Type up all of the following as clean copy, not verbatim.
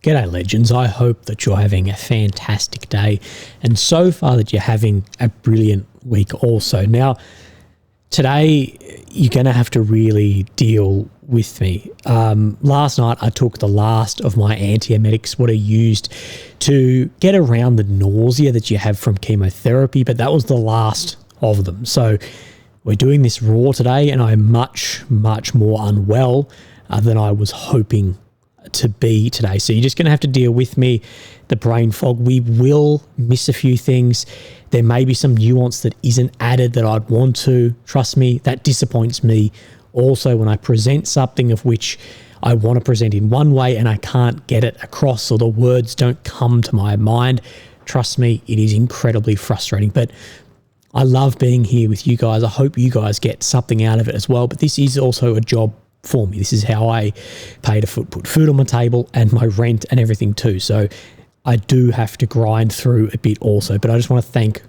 G'day legends, I hope that you're having a fantastic day and so far that you're having a brilliant week also. Now, today you're going to have to really deal with me. Last night I took the last of my antiemetics, what I used to get around the nausea that you have from chemotherapy, but that was the last of them. So we're doing this raw today and I'm much more unwell than I was hoping to be today. So you're just going to have to deal with me, the brain fog. We will miss a few things. There may be some nuance that isn't added that I'd want to. Trust me, that disappoints me. Also, when I present something of which I want to present in one way and I can't get it across or the words don't come to my mind, trust me, it is incredibly frustrating. But I love being here with you guys. I hope you guys get something out of it as well. But this is also a job for me. This is how I pay to put food on my table and my rent and everything too. So I do have to grind through a bit also, but I just want to thank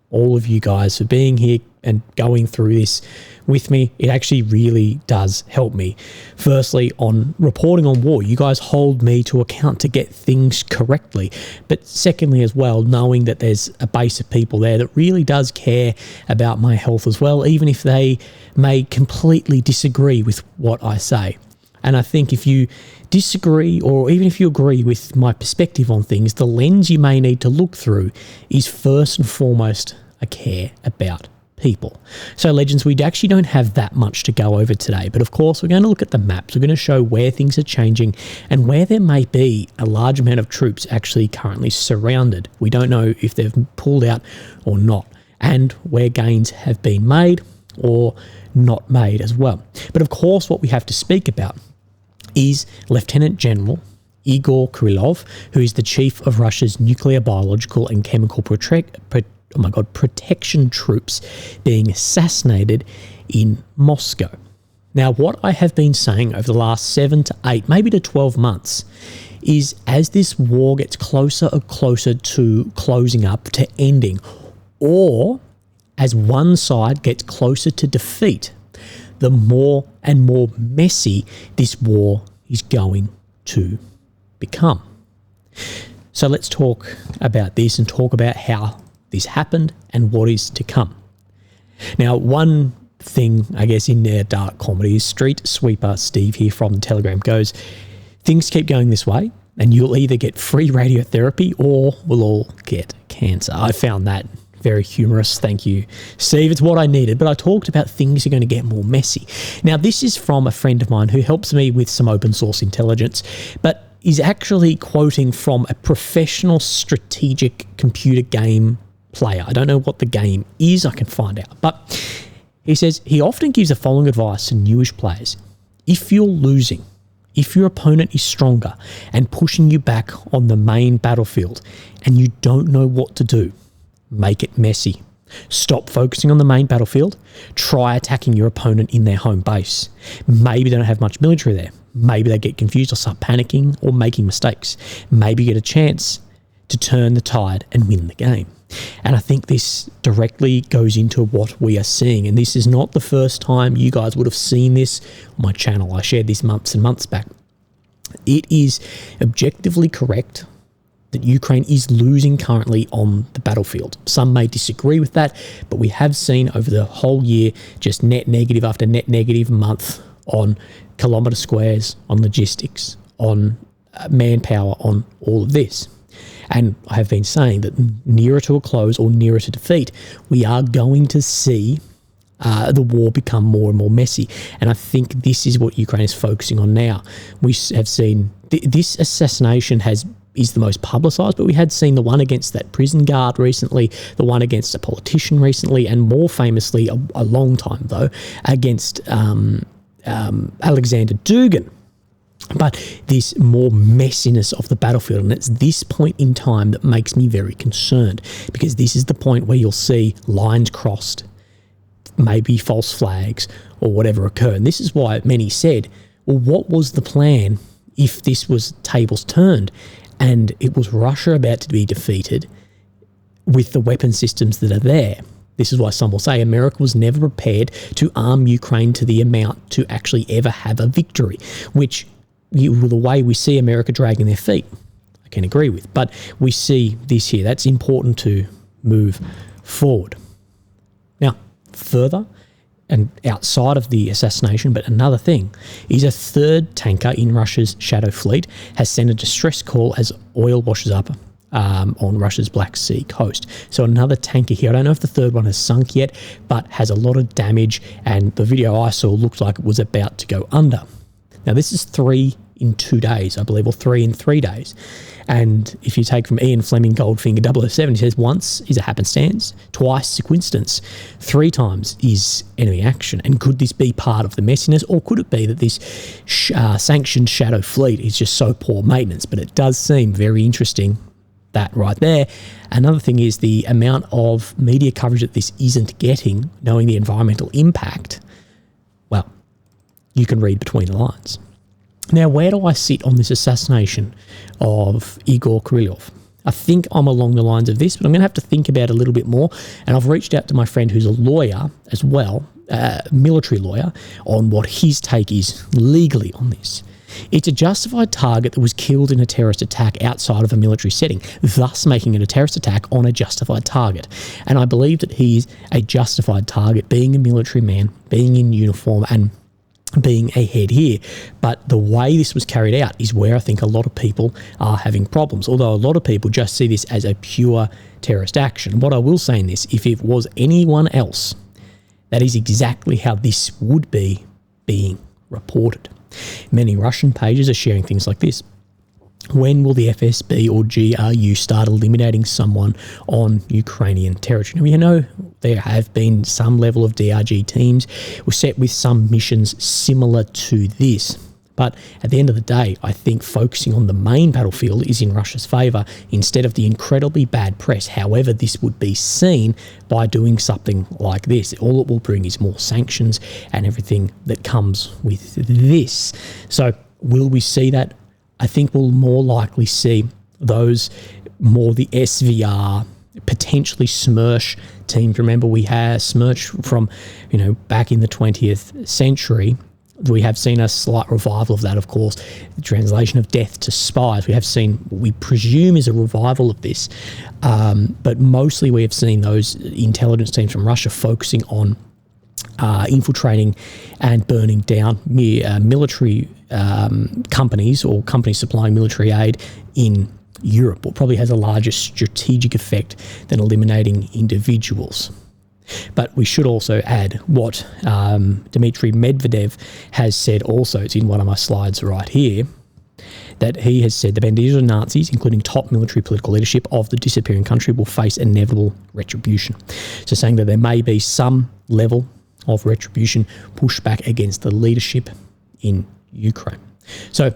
all of you guys for being here and going through this with me. It actually really does help me. Firstly, on reporting on war, you guys hold me to account to get things correctly. But secondly as well, knowing that there's a base of people there that really does care about my health as well, even if they may completely disagree with what I say. And I think if you disagree or even if you agree with my perspective on things, the lens you may need to look through is first and foremost a care about people. So legends, we actually don't have that much to go over today, but of course we're going to look at the maps. We're going to show where things are changing and where there may be a large amount of troops actually currently surrounded. We don't know if they've pulled out or not, and where gains have been made or not made as well. But of course what we have to speak about is Lieutenant General Igor Krylov, who is the chief of Russia's nuclear, biological and chemical protection troops being assassinated in Moscow. Now, what I have been saying over the last 7 to 8, maybe to 12 months is as this war gets closer and closer to closing up, to ending, or as one side gets closer to defeat, the more and more messy this war is going to become. So let's talk about this and talk about how this happened and what is to come. Now, one thing, I guess, in their dark comedy is Street Sweeper Steve here from the Telegram goes, things keep going this way and you'll either get free radiotherapy or we'll all get cancer. I found that very humorous. Thank you, Steve. It's what I needed. But I talked about things are going to get more messy. Now, this is from a friend of mine who helps me with some open source intelligence, but is actually quoting from a professional strategic computer game player. I don't know what the game is. I can find out. But he says he often gives the following advice to newish players. If you're losing, if your opponent is stronger and pushing you back on the main battlefield and you don't know what to do, make it messy. Stop focusing on the main battlefield. Try attacking your opponent in their home base. Maybe they don't have much military there. Maybe they get confused or start panicking or making mistakes. Maybe you get a chance to turn the tide and win the game. And I think this directly goes into what we are seeing. And this is not the first time you guys would have seen this on my channel. I shared this months and months back. It is objectively correct that Ukraine is losing currently on the battlefield. Some may disagree with that, but we have seen over the whole year just net negative after net negative month on kilometre squares, on logistics, on manpower, on all of this. And I have been saying that nearer to a close or nearer to defeat, we are going to see the war become more and more messy. And I think this is what Ukraine is focusing on now. We have seen this assassination is the most publicised, but we had seen the one against that prison guard recently, the one against a politician recently, and more famously, a long time though, against Alexander Dugin. But this more messiness of the battlefield, and it's this point in time that makes me very concerned, because this is the point where you'll see lines crossed, maybe false flags or whatever occur. And this is why many said, well, what was the plan if this was tables turned and it was Russia about to be defeated with the weapon systems that are there? This is why some will say America was never prepared to arm Ukraine to the amount to actually ever have a victory, which the way we see America dragging their feet, I can agree with. But we see this here. That's important to move forward. Now, further and outside of the assassination, but another thing, is a third tanker in Russia's Shadow Fleet has sent a distress call as oil washes up on Russia's Black Sea coast. So another tanker here. I don't know if the third one has sunk yet, but has a lot of damage, and the video I saw looked like it was about to go under. Now, this is 3 in 2 days, I believe, or 3 in 3 days. And if you take from Ian Fleming Goldfinger 007, he says once is a happenstance, twice a coincidence, 3 times is enemy action. And could this be part of the messiness, or could it be that this sanctioned Shadow Fleet is just so poor maintenance? But it does seem very interesting, that right there. Another thing is the amount of media coverage that this isn't getting, knowing the environmental impact. Well, you can read between the lines. Now, where do I sit on this assassination of Igor Krylyov? I think I'm along the lines of this, but I'm going to have to think about it a little bit more. And I've reached out to my friend who's a lawyer as well, military lawyer, on what his take is legally on this. It's a justified target that was killed in a terrorist attack outside of a military setting, thus making it a terrorist attack on a justified target. And I believe that he is a justified target, being a military man, being in uniform, and being a head here. But the way this was carried out is where I think a lot of people are having problems, although a lot of people just see this as a pure terrorist action. What I will say in this, if it was anyone else, that is exactly how this would be being reported. Many Russian pages are sharing things like this. When will the FSB or GRU start eliminating someone on Ukrainian territory? Now, we know there have been some level of DRG teams were set with some missions similar to this. But at the end of the day, I think focusing on the main battlefield is in Russia's favour instead of the incredibly bad press. However, this would be seen by doing something like this. All it will bring is more sanctions and everything that comes with this. So will we see that? I think we'll more likely see those more the SVR, potentially SMERSH teams. Remember, we had SMERSH from, back in the 20th century. We have seen a slight revival of that, of course, the translation of death to spies. We have seen what we presume is a revival of this, but mostly we have seen those intelligence teams from Russia focusing on infiltrating and burning down military companies or companies supplying military aid in Europe, what probably has a larger strategic effect than eliminating individuals. But we should also add what Dmitry Medvedev has said also. It's in one of my slides right here, that he has said the bandits of Nazis, including top military political leadership of the disappearing country, will face inevitable retribution. So saying that there may be some level of retribution pushback against the leadership in Ukraine. So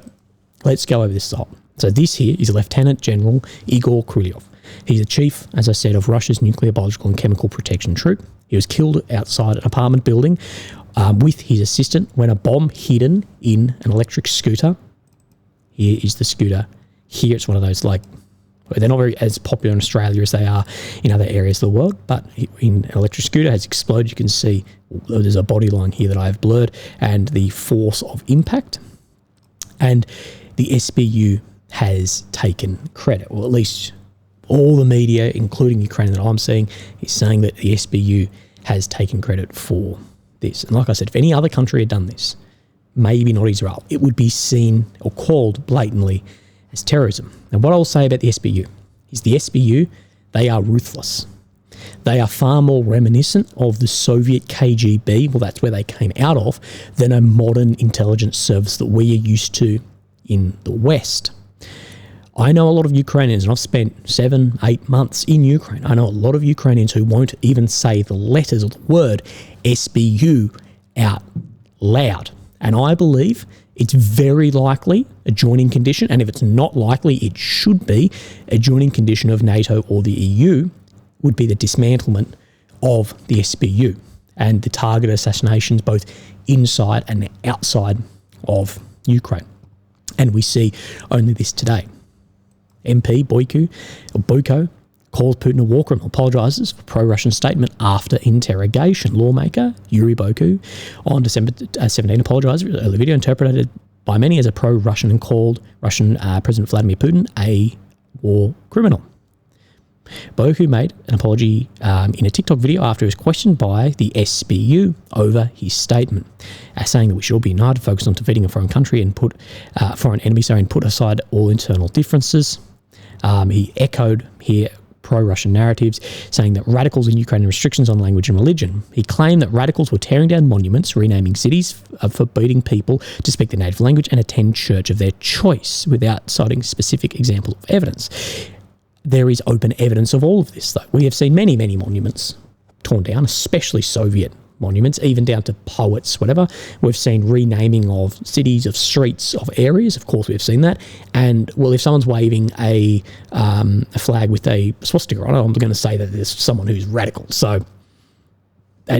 let's go over this side. So this here is Lieutenant General Igor Krylyov. He's a chief, as I said, of Russia's Nuclear, Biological and Chemical Protection Troop. He was killed outside an apartment building with his assistant when a bomb hidden in an electric scooter. Here is the scooter. Here it's one of those, they're not very as popular in Australia as they are in other areas of the world, but in an electric scooter has exploded. You can see there's a body line here that I have blurred and the force of impact. And the SBU has taken credit, or at least all the media, including Ukraine that I'm seeing, is saying that the SBU has taken credit for this. And like I said, if any other country had done this, maybe not Israel, it would be seen or called blatantly as terrorism. And what I'll say about the SBU is the SBU, they are ruthless. They are far more reminiscent of the Soviet KGB, well, that's where they came out of, than a modern intelligence service that we are used to in the West. I know a lot of Ukrainians, and I've spent 7-8 months in Ukraine. I know a lot of Ukrainians who won't even say the letters or the word SBU out loud. And I believe it's very likely a joining condition, and if it's not likely, it should be a joining condition of NATO or the EU, would be the dismantlement of the SBU and the targeted assassinations both inside and outside of Ukraine. And we see only this today. MP Boyko calls Putin a war criminal, apologises for pro-Russian statement after interrogation. Lawmaker Yuri Boyko on December 17 apologised for early video interpreted by many as a pro-Russian and called Russian President Vladimir Putin a war criminal. Boku made an apology in a TikTok video after he was questioned by the SBU over his statement, saying that we should all be united, focused on defeating a foreign country and foreign enemy, and put aside all internal differences. He echoed here pro-Russian narratives, saying that radicals in Ukraine and restrictions on language and religion. He claimed that radicals were tearing down monuments, renaming cities, forbidding people to speak their native language and attend church of their choice, without citing specific examples of evidence. There is open evidence of all of this, though. We have seen many, many monuments torn down, especially Soviet monuments, even down to poets, whatever. We've seen renaming of cities, of streets, of areas. Of course, we've seen that. And, well, if someone's waving a flag with a swastika on it, I'm going to say that there's someone who's radical. So,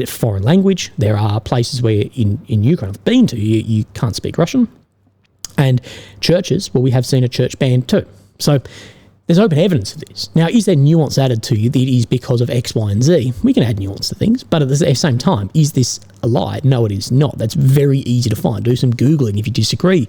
foreign language, there are places where in Ukraine I've been to, you can't speak Russian. And churches, well, we have seen a church banned too. So, there's open evidence of this. Now, is there nuance added to you that it is because of X, Y, and Z? We can add nuance to things, but at the same time, is this a lie? No, it is not. That's very easy to find. Do some Googling if you disagree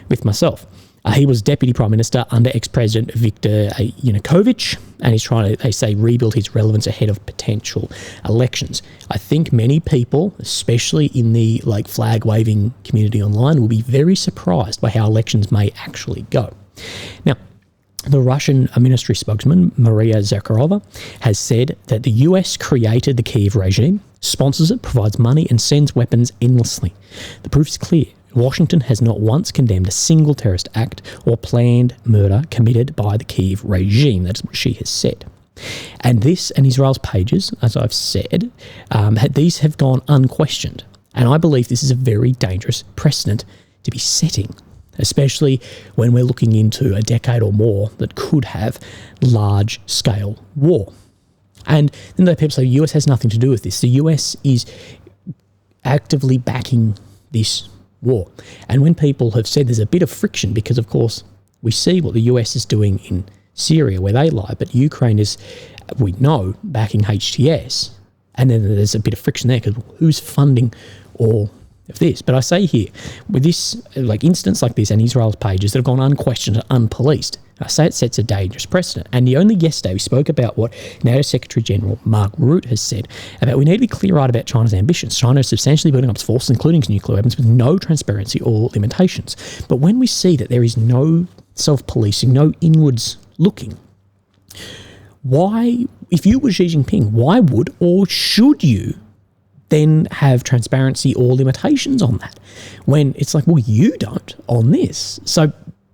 with myself. He was Deputy Prime Minister under ex-President Viktor Yanukovych, and he's trying to, they say, rebuild his relevance ahead of potential elections. I think many people, especially in the flag-waving community online, will be very surprised by how elections may actually go. Now, the Russian ministry spokesman, Maria Zakharova, has said that the US created the Kyiv regime, sponsors it, provides money, and sends weapons endlessly. The proof is clear. Washington has not once condemned a single terrorist act or planned murder committed by the Kyiv regime. That's what she has said. And this and Israel's pages, as I've said, these have gone unquestioned. And I believe this is a very dangerous precedent to be setting, especially when we're looking into a decade or more that could have large-scale war. And then the people say the US has nothing to do with this. The US is actively backing this war. And when people have said there's a bit of friction because, of course, we see what the US is doing in Syria where they lie, but Ukraine is, we know, backing HTS. And then there's a bit of friction there because who's funding all of this? But I say here, with this instance like this and Israel's pages that have gone unquestioned and unpoliced, I say it sets a dangerous precedent. And only yesterday we spoke about what NATO Secretary General Mark Rutte has said about we need to be clear-eyed about China's ambitions. China is substantially building up its forces, including nuclear weapons, with no transparency or limitations. But when we see that there is no self-policing, no inwards looking, why, if you were Xi Jinping, why would or should you then have transparency or limitations on that? When it's well, you don't on this. So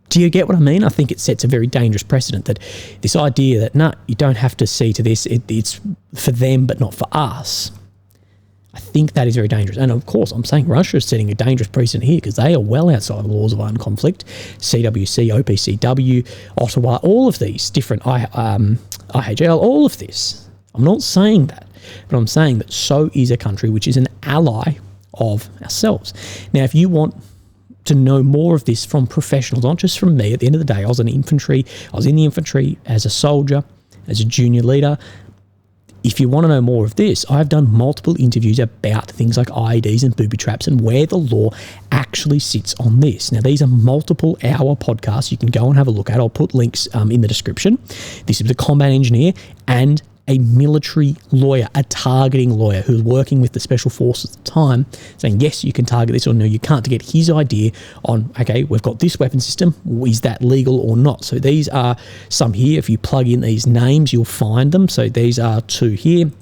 do you get what I mean? I think it sets a very dangerous precedent, that this idea that, you don't have to see to this, it's for them but not for us. I think that is very dangerous. And of course, I'm saying Russia is setting a dangerous precedent here because they are well outside the laws of armed conflict. CWC, OPCW, Ottawa, all of these different, IHL, all of this. I'm not saying that, but I'm saying that so is a country which is an ally of ourselves. Now, if you want to know more of this from professionals, not just from me, at the end of the day, I was in the infantry as a soldier, as a junior leader. If you want to know more of this, I've done multiple interviews about things like IEDs and booby traps and where the law actually sits on this. Now, these are multiple hour podcasts you can go and have a look at. I'll put links in the description. This is a combat engineer and a military lawyer, a targeting lawyer who's working with the special forces at the time, saying, yes, you can target this, or no, you can't, to get his idea on, okay, we've got this weapon system, is that legal or not? So these are some here. If you plug in these names, you'll find them. So these are two here.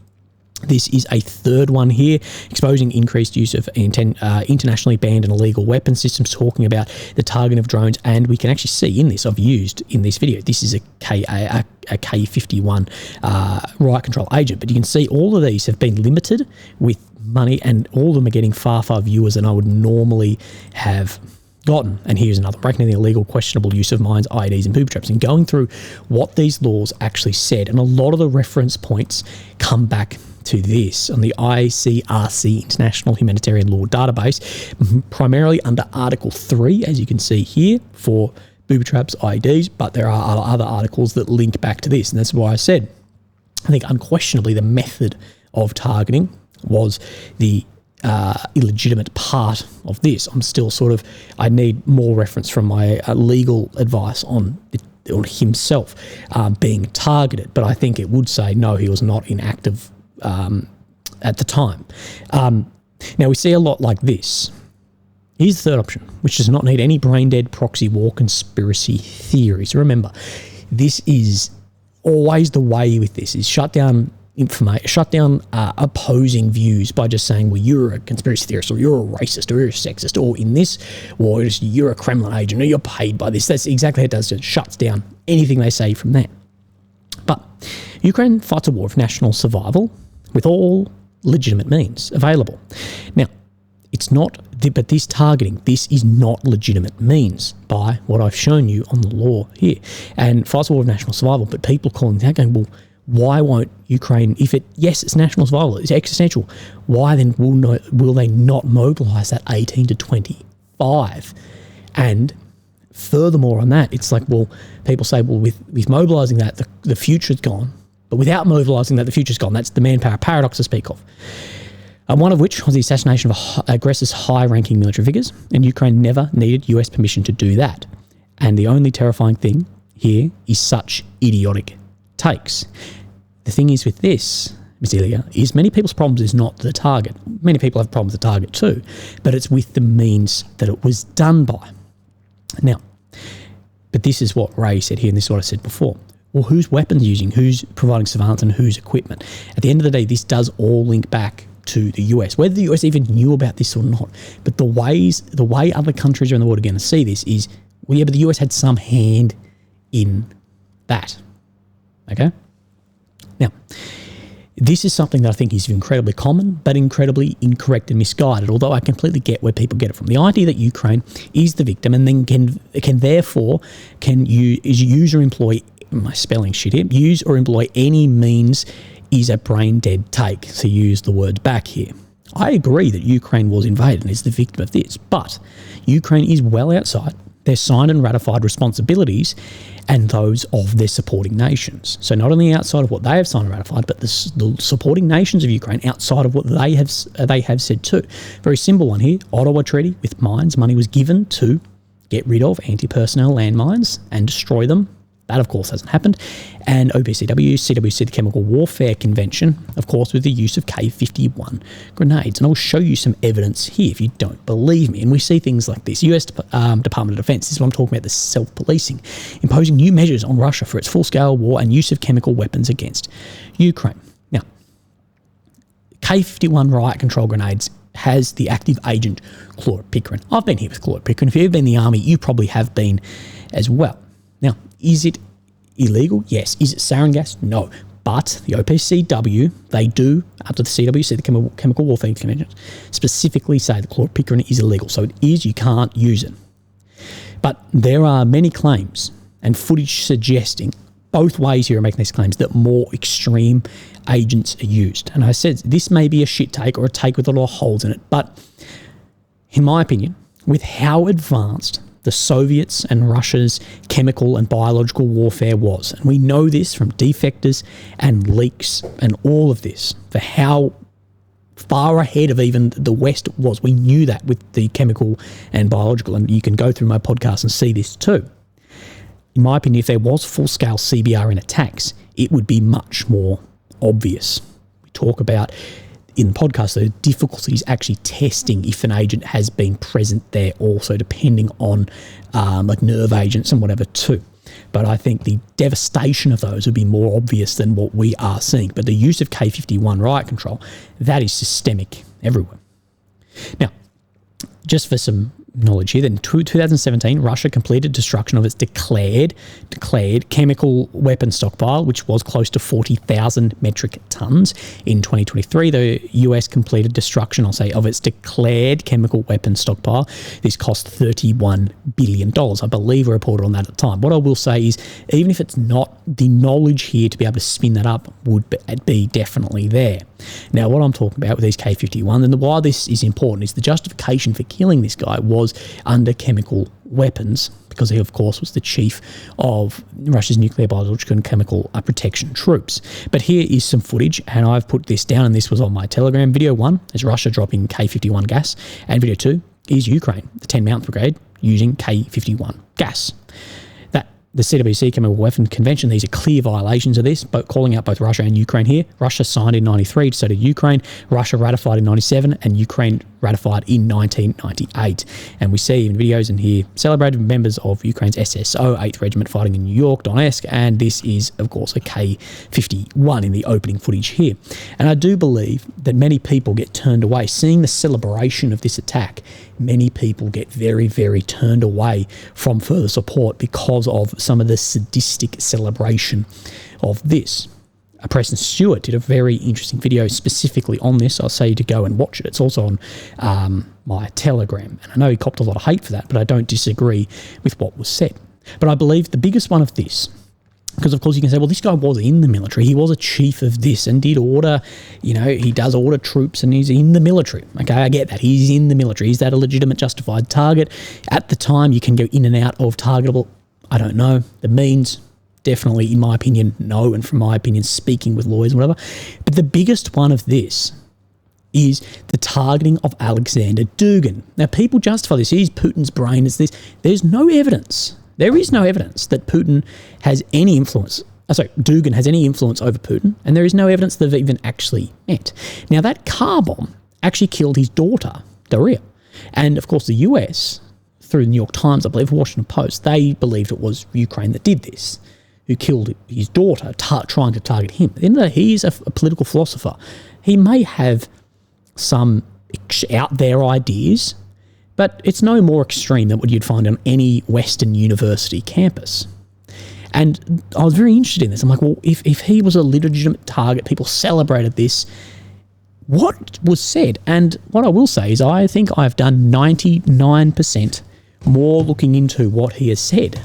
This is a third one here, exposing increased use of internationally banned and illegal weapon systems, talking about the targeting of drones. And we can actually see in this, I've used in this video, this is a K51 riot control agent. But you can see all of these have been limited with money, and all of them are getting far viewers than I would normally have gotten. And here's another, breaking the illegal, questionable use of mines, IEDs, and booby traps, and going through what these laws actually said. And a lot of the reference points come back to this on the ICRC, International Humanitarian Law Database, primarily under Article 3, as you can see here, for booby traps, IEDs, but there are other articles that link back to this. And that's why I said, I think unquestionably the method of targeting was the illegitimate part of this. I'm still I need more reference from my legal advice on himself being targeted, but I think it would say no, he was not inactive at the time. Now we see a lot like this. Here's the third option, which does not need any brain-dead proxy war conspiracy theories. Remember, this is always the way with this, is shut down information, shut down opposing views by just saying, well, you're a conspiracy theorist, or you're a racist, or you're a sexist, or in this war, you're a Kremlin agent, or you're paid by this. That's exactly what it does. It shuts down anything they say from there. But Ukraine fights a war of national survival with all legitimate means available. Now, it's not, but this targeting, this is not legitimate means by what I've shown you on the law here. And fights a war of national survival, but people calling that going, well, why won't Ukraine, yes, it's national survival, it's existential, why then will they not mobilise that 18 to 25? And furthermore on that, it's like, well, people say, well, with mobilising that, the future's gone, but without mobilising that, the future's gone. That's the manpower paradox to speak of. One of which was the assassination of aggressor's high-ranking military figures, and Ukraine never needed US permission to do that. And the only terrifying thing here is such idiotic takes. The thing is with this, Ms. Ilya, is many people's problems is not the target. Many people have problems with the target too, but it's with the means that it was done by. Now, but this is what Ray said here, and this is what I said before. Well, whose weapons using, who's providing surveillance, and whose equipment? At the end of the day, this does all link back to the US, whether the US even knew about this or not. But the way other countries around the world are going to see this is, well, yeah, but the US had some hand in that. Okay? Now, this is something that I think is incredibly common, but incredibly incorrect and misguided, although I completely get where people get it from. The idea that Ukraine is the victim and then can therefore use or employ, my spelling shit here, use or employ any means is a brain-dead take, to use the words back here. I agree that Ukraine was invaded and is the victim of this, but Ukraine is well outside their signed and ratified responsibilities and those of their supporting nations. So not only outside of what they have signed and ratified, but the supporting nations of Ukraine outside of what they have said too. Very simple one here. Ottawa Treaty with mines. Money was given to get rid of anti-personnel landmines and destroy them. That, of course, hasn't happened. And CWC, the Chemical Warfare Convention, of course, with the use of K-51 grenades. And I'll show you some evidence here if you don't believe me. And we see things like this. US Department of Defense, this is what I'm talking about, the self-policing, imposing new measures on Russia for its full-scale war and use of chemical weapons against Ukraine. Now, K-51 riot control grenades has the active agent chlorpicrin. I've been here with chlorpicrin. If you've been in the army, you probably have been as well. Now, is it illegal? Yes. Is it sarin gas? No. But the OPCW, they do, up to the CWC, the Chemical Warfare Convention, specifically say the chlorpicrin is illegal. So it is, you can't use it. But there are many claims and footage suggesting, both ways here are making these claims, that more extreme agents are used. And I said, this may be a shit take or a take with a lot of holes in it, but in my opinion, with how advanced the Soviets and Russia's chemical and biological warfare was. And we know this from defectors and leaks and all of this, for how far ahead of even the West was. We knew that with the chemical and biological, and you can go through my podcast and see this too. In my opinion, if there was full-scale CBRN attacks, it would be much more obvious. We talk about in the podcast the difficulties actually testing if an agent has been present there also, depending on like nerve agents and whatever too. But I think the devastation of those would be more obvious than what we are seeing. But the use of K-51 riot control, that is systemic everywhere. Now, just for some knowledge here, then in 2017, Russia completed destruction of its declared chemical weapon stockpile, which was close to 40,000 metric tons. In 2023, the US completed destruction, I'll say, of its declared chemical weapon stockpile. This cost $31 billion. I believe I reported on that at the time. What I will say is, even if it's not, the knowledge here to be able to spin that up would be definitely there. Now, what I'm talking about with these K-51, and why this is important, is the justification for killing this guy was under chemical weapons because he, of course, was the chief of Russia's nuclear, biological and chemical protection troops. But here is some footage, and I've put this down, and this was on my Telegram. Video 1 is Russia dropping K-51 gas, and video 2 is Ukraine, the 10 Mountain Brigade, using K-51 gas. The CWC, Chemical Weapons Convention, these are clear violations of this, but calling out both Russia and Ukraine here. Russia signed in 93, so did Ukraine. Russia ratified in 97, and Ukraine ratified in 1998. And we see in videos in here celebrated members of Ukraine's SSO 8th Regiment fighting in New York, Donetsk, and this is, of course, a K-51 in the opening footage here. And I do believe that many people get turned away. Seeing the celebration of this attack, many people get very, very turned away from further support because of some of the sadistic celebration of this. Preston Stewart did a very interesting video specifically on this. I'll say to go and watch it. It's also on my Telegram. And I know he copped a lot of hate for that, but I don't disagree with what was said. But I believe the biggest one of this, because of course you can say, well, this guy was in the military. He was a chief of this and did order, he does order troops and he's in the military. Okay, I get that. He's in the military. Is that a legitimate justified target? At the time, you can go in and out of targetable. I don't know. The means, definitely, in my opinion, no. And from my opinion, speaking with lawyers and whatever. But the biggest one of this is the targeting of Alexander Dugin. Now, people justify this. Here's Putin's brain. It's this. There's no evidence. There is no evidence that Putin has any influence. Dugin has any influence over Putin, and there is no evidence that they've even actually met. Now, that car bomb actually killed his daughter, Daria. And, of course, the US, through the New York Times, I believe, Washington Post, they believed it was Ukraine that did this, who killed his daughter, trying to target him. At the end of the day, he is a political philosopher. He may have some out there ideas, but it's no more extreme than what you'd find on any Western university campus. And I was very interested in this. I'm like, well, if he was a legitimate target, people celebrated this, what was said? And what I will say is I think I've done 99% more looking into what he has said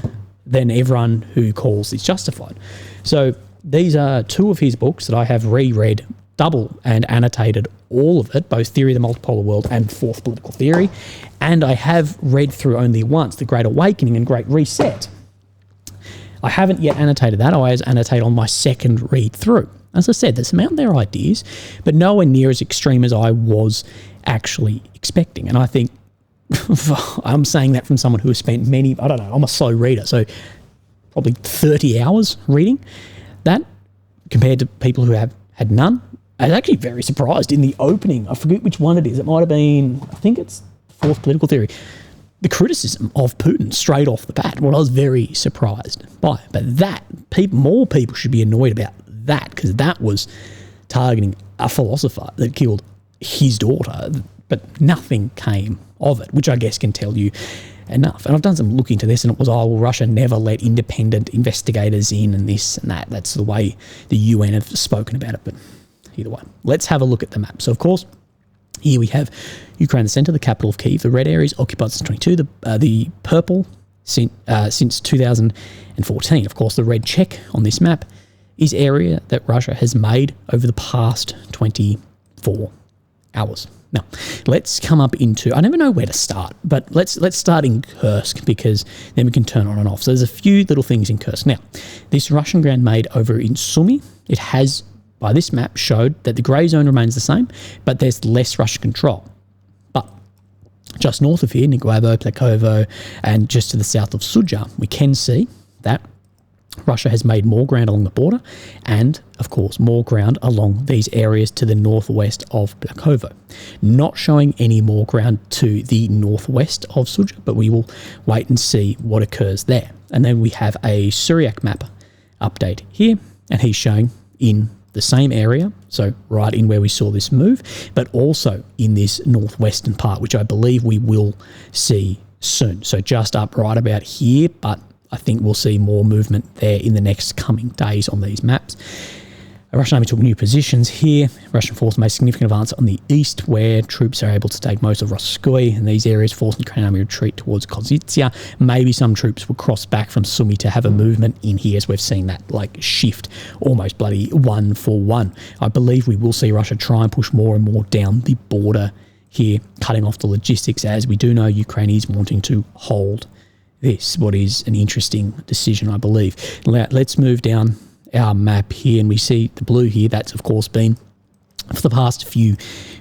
than everyone who calls this justified. So these are two of his books that I have reread, double and annotated all of it, both Theory of the Multipolar World and Fourth Political Theory. And I have read through only once The Great Awakening and Great Reset. I haven't yet annotated that. I always annotate on my second read through. As I said, there's some out there ideas, but nowhere near as extreme as I was actually expecting. And I think I'm saying that from someone who has spent many, I'm a slow reader, so probably 30 hours reading that compared to people who have had none. I was actually very surprised in the opening. I forget which one it is. It might have been, I think it's Fourth Political Theory. The criticism of Putin straight off the bat, what I was very surprised by. But that, more people should be annoyed about that, because that was targeting a philosopher that killed his daughter, but nothing came of it, which I guess can tell you enough. And I've done some looking into this, and it was, Russia never let independent investigators in and this and that. That's the way the UN have spoken about it. But either way, let's have a look at the map. So, of course, here we have Ukraine, the centre, the capital of Kyiv. The red area is occupied since 22. The purple since 2014. Of course, the red check on this map is area that Russia has made over the past 24 hours. Now, let's come up into, I never know where to start, but let's start in Kursk, because then we can turn on and off. So there's a few little things in Kursk. Now, this Russian ground made over in Sumy, it has, by this map, showed that the grey zone remains the same, but there's less Russian control. But just north of here, Incurable, Pokrovsk, and just to the south of Sudzha, we can see that Russia has made more ground along the border and, of course, more ground along these areas to the northwest of Pokrovsk. Not showing any more ground to the northwest of Sudzha, but we will wait and see what occurs there. And then we have a Syriac map update here, and he's showing in the same area, so right in where we saw this move, but also in this northwestern part, which I believe we will see soon. So just up right about here, but I think we'll see more movement there in the next coming days on these maps. Russian army took new positions here. Russian force made significant advance on the east, where troops are able to take most of Rosskoy and these areas, forcing Ukrainian army retreat towards Kozitsia. Maybe some troops will cross back from Sumy to have a movement in here, as we've seen that shift almost bloody 1-for-1. I believe we will see Russia try and push more and more down the border here, cutting off the logistics, as we do know Ukraine is wanting to hold this, what is an interesting decision, I believe. Let's move down our map here, and we see the blue here. That's, of course, been for the past few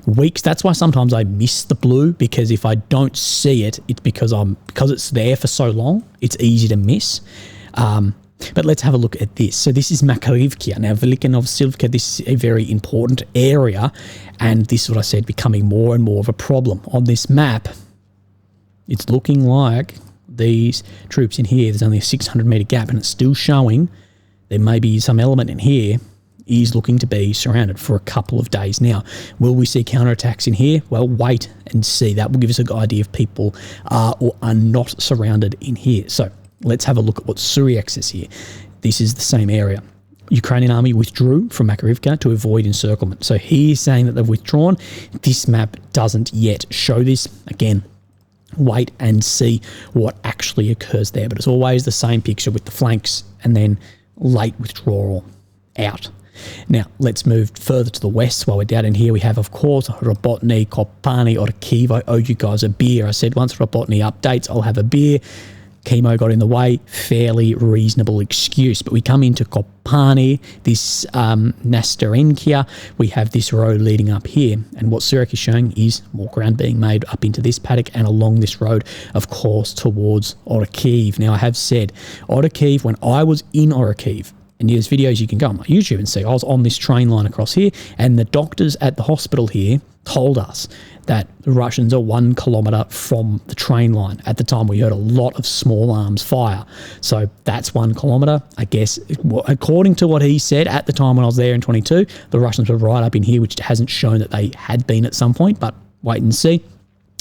weeks. That's why sometimes I miss the blue, because if I don't see it, it's because it's there for so long, it's easy to miss. But let's have a look at this. So this is Makarivka. Now, Velika Novosibirska, this is a very important area, and this is what I said, becoming more and more of a problem. On this map, it's looking like these troops in here, there's only a 600-metre gap, and it's still showing there may be some element in here is looking to be surrounded for a couple of days now. Will we see counterattacks in here? Well, wait and see. That will give us an idea if people are or are not surrounded in here. So let's have a look at what Suryak says here. This is the same area. Ukrainian army withdrew from Makarivka to avoid encirclement. So he is saying that they've withdrawn. This map doesn't yet show this. Again, wait and see what actually occurs there. But it's always the same picture with the flanks and then late withdrawal out. Now, let's move further to the west. While we're down in here, we have, of course, Robotny, Kopani, Orkiv. I owe you guys a beer. I said once Robotny updates, I'll have a beer. Chemo got in the way, fairly reasonable excuse. But we come into Kopani, this Nastarenkia, we have this road leading up here. And what Suryak is showing is more ground being made up into this paddock and along this road, of course, towards Orkiv. Now, I have said, Orkiv, when I was in Orkiv, and there's videos you can go on my YouTube and see, I was on this train line across here, and the doctors at the hospital here told us that the Russians are 1 kilometre from the train line. At the time, we heard a lot of small arms fire. So that's 1 kilometre. I guess, according to what he said at the time when I was there in 22, the Russians were right up in here, which hasn't shown that they had been at some point, but wait and see.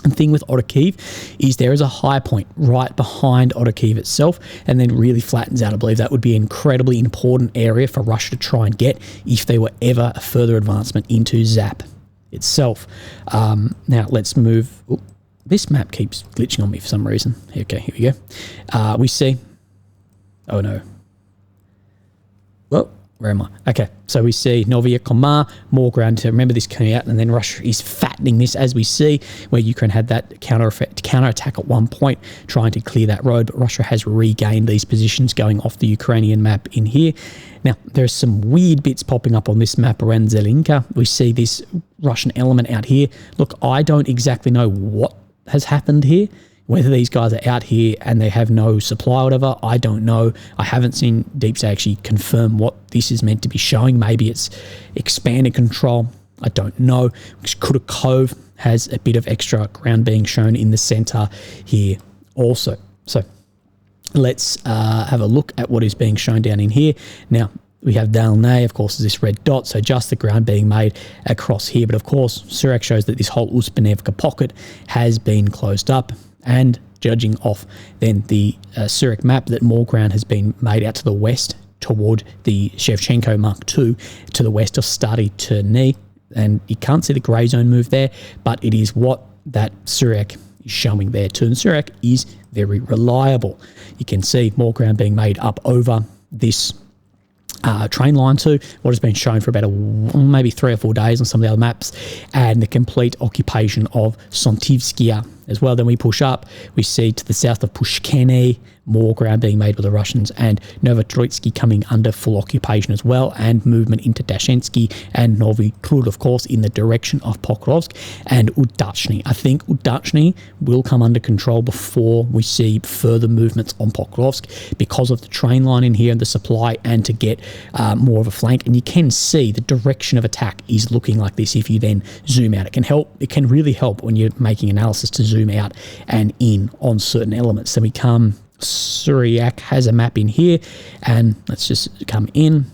The thing with Orkiv is there is a high point right behind Orkiv itself and then really flattens out. I believe that would be an incredibly important area for Russia to try and get if there were ever a further advancement into Zap itself. Now let's move. Ooh, this map keeps glitching on me for some reason. Okay, here we go. We see. Oh no. Well, where am I? Okay, so we see Novaya Komar, more ground to remember this coming out, and then Russia is fattening this, as we see, where Ukraine had that counterattack at one point, trying to clear that road, but Russia has regained these positions going off the Ukrainian map in here. Now, there's some weird bits popping up on this map around Zelenka. We see this Russian element out here. Look, I don't exactly know what has happened here. Whether these guys are out here and they have no supply or whatever, I don't know. I haven't seen Deep State actually confirm what this is meant to be showing. Maybe it's expanded control. I don't know. Kurakhove has a bit of extra ground being shown in the center here also. So let's have a look at what is being shown down in here. Now, we have Dalnay, of course, is this red dot, so just the ground being made across here. But of course, Suryak shows that this whole Uspenevka pocket has been closed up. And judging off then the Suryak map, that more ground has been made out to the west toward the Shevchenko Mark II to the west of Stary Turny. And you can't see the grey zone move there, but it is what that Suryak is showing there too. And Suryak is very reliable. You can see more ground being made up over this train line too, what has been shown for about maybe 3 or 4 days on some of the other maps, and the complete occupation of Sontivskia as well. Then we push up, we see to the south of Pushkene, more ground being made by the Russians, and Novotroitsky coming under full occupation as well, and movement into Dashensky and Novy Krud, of course, in the direction of Pokrovsk and Udachny. I think Udachny will come under control before we see further movements on Pokrovsk because of the train line in here and the supply, and to get more of a flank. And you can see the direction of attack is looking like this if you then zoom out. It can help. It can really help when you're making analysis to zoom out and in on certain elements. Then we come, Suryak has a map in here, and let's just come in.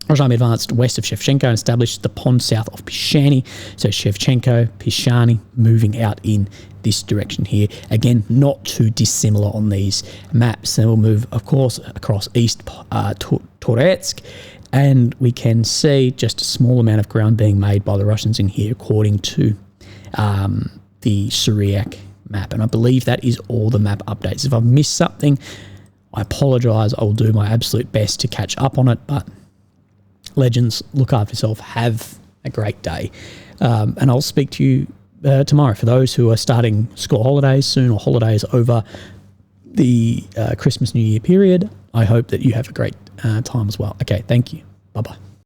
Russian Army advanced west of Shevchenko and established the pond south of Pishani. So Shevchenko, Pishani moving out in this direction here. Again, not too dissimilar on these maps. Then we'll move, of course, across east Toretsk, and we can see just a small amount of ground being made by the Russians in here according to the Suryak map. And I believe that is all the map updates. If I've missed something, I apologize. I will do my absolute best to catch up on it, but legends, look after yourself, have a great day, and I'll speak to you tomorrow. For those who are starting school holidays soon or holidays over, the Christmas New Year period. I hope that you have a great time as well. Okay, thank you. Bye-bye.